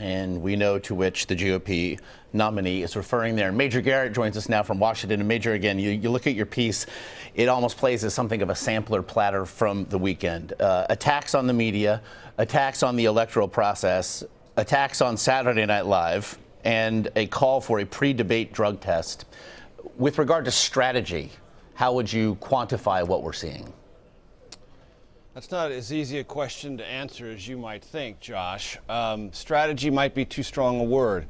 and we know to which the GOP nominee is referring there. Major Garrett joins us now from Washington. And Major, again, you look at your piece, it almost plays as something of a sampler platter from the weekend. Attacks on the media, attacks on the electoral process, attacks on Saturday Night Live, and a call for a pre-debate drug test. With regard to strategy, how would you quantify what we're seeing? That's not as easy a question to answer as you might think, Josh. Strategy might be too strong a word.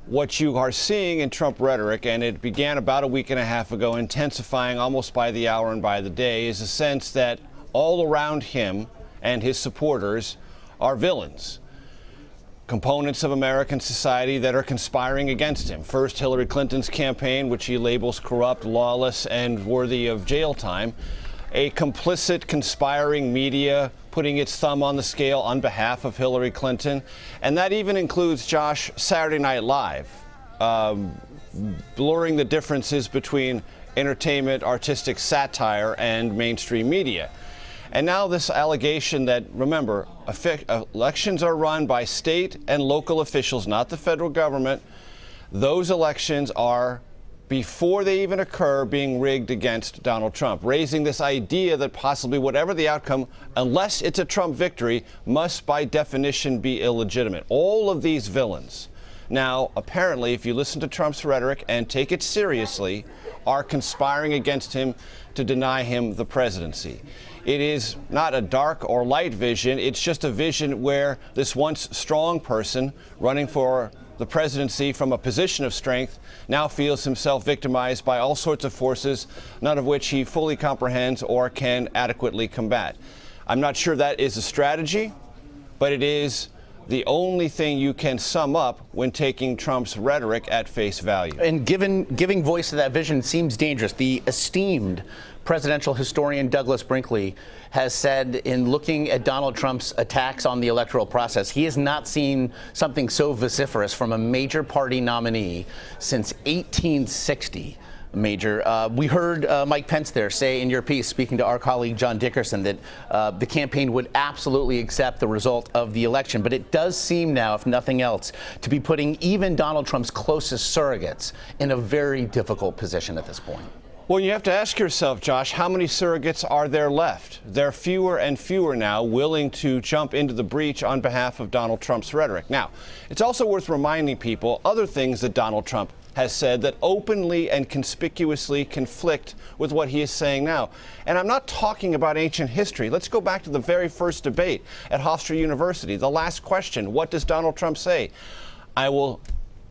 What you are seeing in Trump rhetoric, and it began about a week and a half ago, intensifying almost by the hour and by the day, is a sense that all around him and his supporters are villains. Components of American society that are conspiring against him. First, Hillary Clinton's campaign, which he labels corrupt, lawless, and worthy of jail time. A complicit, conspiring media putting its thumb on the scale on behalf of Hillary Clinton. And that even includes, Josh, Saturday Night Live, blurring the differences between entertainment, artistic satire, and mainstream media. And now this allegation that, remember, elections are run by state and local officials, not the federal government. Those elections are, before they even occur, being rigged against Donald Trump, raising this idea that possibly whatever the outcome, unless it's a Trump victory, must by definition be illegitimate. All of these villains now, apparently, if you listen to Trump's rhetoric and take it seriously, are conspiring against him to deny him the presidency. It is not a dark or light vision. It's just a vision where this once strong person running for the presidency from a position of strength now feels himself victimized by all sorts of forces, none of which he fully comprehends or can adequately combat. I'm not sure that is a strategy, but it is the only thing you can sum up when taking Trump's rhetoric at face value. And giving voice to that vision seems dangerous. The esteemed presidential historian Douglas Brinkley has said, in looking at Donald Trump's attacks on the electoral process, he has not seen something so vociferous from a major party nominee since 1860. Major, we heard Mike Pence there say in your piece, speaking to our colleague John Dickerson, that the campaign would absolutely accept the result of the election. But it does seem now, if nothing else, to be putting even Donald Trump's closest surrogates in a very difficult position at this point. Well, you have to ask yourself, Josh, how many surrogates are there left? There are fewer and fewer now willing to jump into the breach on behalf of Donald Trump's rhetoric. Now, it's also worth reminding people other things that Donald Trump has said that openly and conspicuously conflict with what he is saying now. And I'm not talking about ancient history. Let's go back to the very first debate at Hofstra University. The last question, what does Donald Trump say? I will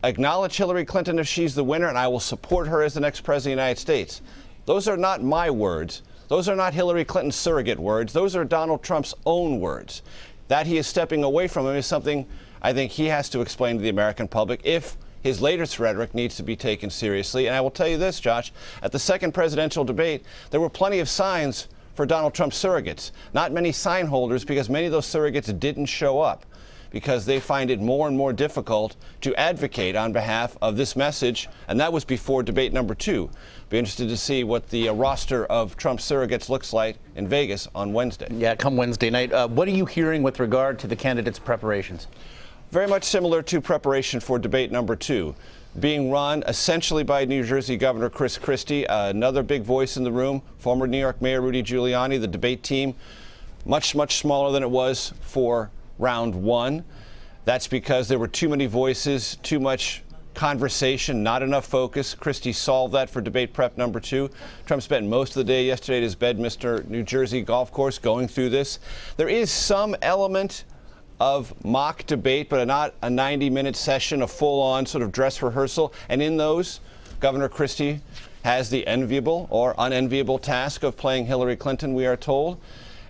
acknowledge Hillary Clinton if she's the winner, and I will support her as the next president of the United States. Those are not my words. Those are not Hillary Clinton's surrogate words. Those are Donald Trump's own words. That he is stepping away from him is something I think he has to explain to the American public if his latest rhetoric needs to be taken seriously. And I will tell you this, Josh, at the second presidential debate, there were plenty of signs for Donald Trump's surrogates. Not many sign holders, because many of those surrogates didn't show up, because they find it more and more difficult to advocate on behalf of this message. And that was before debate number 2. Be interested to see what the roster of Trump surrogates looks like in Vegas on Wednesday. Yeah, come Wednesday night. What are you hearing with regard to the candidates' preparations? Very much similar to preparation for debate number 2, being run essentially by New Jersey Governor Chris Christie, another big voice in the room, former New York Mayor Rudy Giuliani. The debate team, much smaller than it was for round 1. That's because there were too many voices, too much conversation, not enough focus. Christie solved that for debate prep number 2. Trump spent most of the day yesterday at his Bedminster, New Jersey golf course going through this. There is some element of mock debate, but not a 90-minute session, a full-on sort of dress rehearsal. And in those, Governor Christie has the enviable or unenviable task of playing Hillary Clinton, we are told.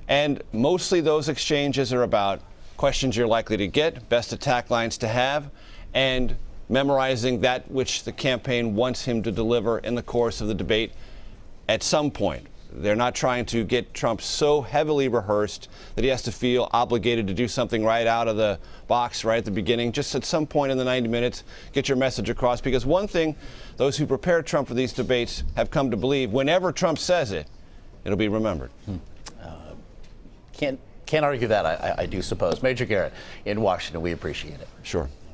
And mostly those exchanges are about questions you're likely to get, best attack lines to have, and memorizing that which the campaign wants him to deliver in the course of the debate at some point. They're not trying to get Trump so heavily rehearsed that he has to feel obligated to do something right out of the box right at the beginning. Just at some point in the 90 minutes, get your message across. Because one thing those who prepared Trump for these debates have come to believe, whenever Trump says it, it'll be remembered. Can't argue that, I do suppose. Major Garrett in Washington, we appreciate it. Sure.